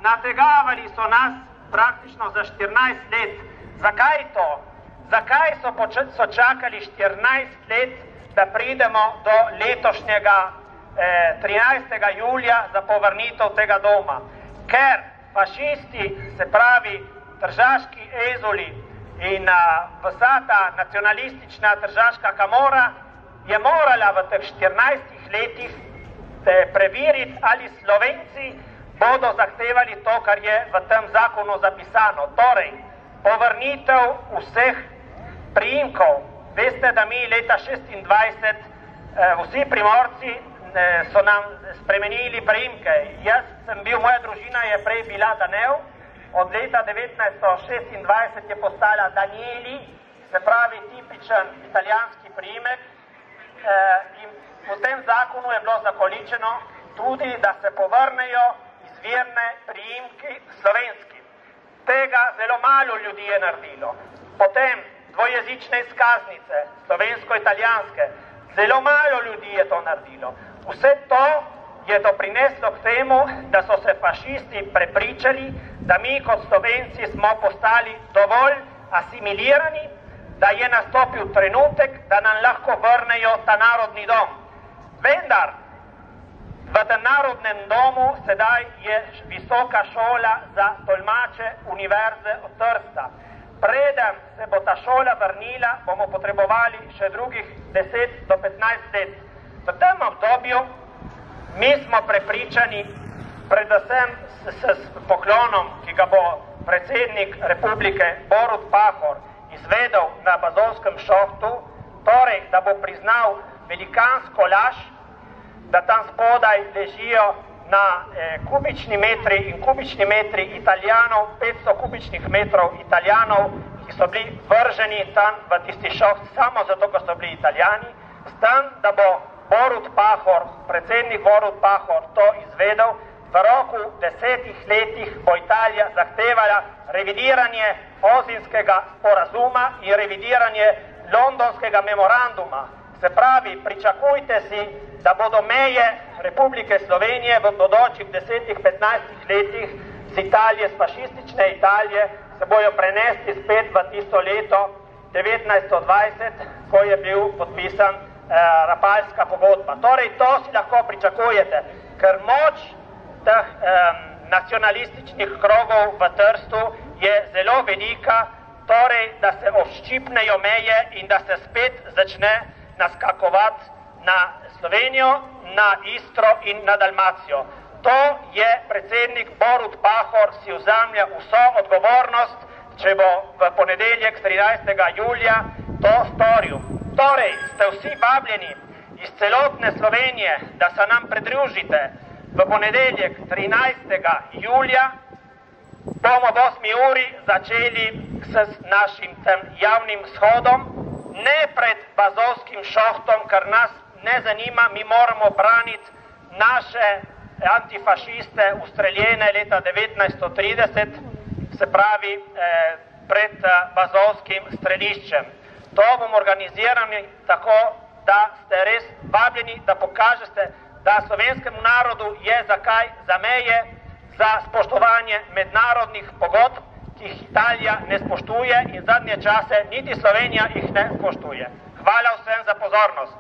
nategavali so nas praktično za 14 let. Zakaj to? Zakaj so čakali 14 let, da pridemo do letošnjega 13. julija za povrnitev tega doma? Ker fašisti, se pravi tržaški ezuli in vsa ta nacionalistična tržaška kamora je morala v teh 14 letih preveriti, ali Slovenci bodo zahtevali to, kar je v tem zakonu zapisano. Torej, povrnitev vseh priimkov. Veste, da mi leta 26 vsi Primorci so nam spremenili priimke. Jaz sem bil, moja družina je prej bila Danev, od leta 1926 je postala Danieli, se pravi tipičen italijanski priimek, in v tem zakonu je bilo zakoličeno tudi, da se povrnejo izvirne priimki slovenski. Tega zelo malo ljudi je naredilo. Potem dvojezične izkaznice, slovensko-italijanske, zelo malo ljudi je to naredilo. Vse to je doprineslo k temu, da so se fašisti prepričali, da mi kot Slovenci smo postali dovolj asimilirani, da je nastopil trenutek, da nam lahko vrnejo ta narodni dom. Vendar, v tem narodnem domu sedaj je visoka šola za tolmače Univerze od Trsta. Preden se bo ta šola vrnila, bomo potrebovali še drugih 10 do 15 let. V tem obdobju mi smo prepričani, predvsem s poklonom, ki ga bo predsednik Republike Borut Pahor izvedel na Bazovskem šohtu, torej, da bo priznal velikansko laž, da tam spodaj ležijo na kubični metri in kubični metri Italijanov, 500 kubičnih metrov Italijanov, ki so bili vrženi tam v tisti šoht samo zato, ko so bili Italijani, s tem, da bo Borut Pahor, predsednik Borut Pahor to izvedel, v roku 10 letih bo Italija zahtevala revidiranje Ozinskega sporazuma in revidiranje Londonskega memoranduma. Se pravi, pričakujte si, da bodo meje Republike Slovenije v bodočih 10-15 letih z Italije, z fašistične Italije, se bojo prenesti spet v tisto leto 1920, ko je bil podpisan Rapalska pogodba. Torej, to si lahko pričakujete, ker moč teh nacionalističnih krogov v Trstu je zelo velika, torej, da se odščipnejo meje in da se spet začne naskakovati na Slovenijo, na Istro in na Dalmacijo. To je predsednik Borut Pahor si vzamlja vso odgovornost, če bo v ponedeljek 13. julija to storil. Torej, ste vsi vabljeni iz celotne Slovenije, da se nam pridružite v ponedeljek 13. julija, bomo v 8 uri začeli s našim tem javnim shodom, ne pred Bazovskim šohtom, kar nas ne zanima, mi moramo braniti naše antifašiste ustreljene leta 1930, se pravi pred Bazovskim streliščem. To bomo organizirali tako, da ste res vabljeni, da pokažete, da slovenskemu narodu je zakaj za meje, za spoštovanje mednarodnih pogodb, ki jih Italija ne spoštuje in zadnje čase niti Slovenija jih ne spoštuje. Hvala vsem za pozornost.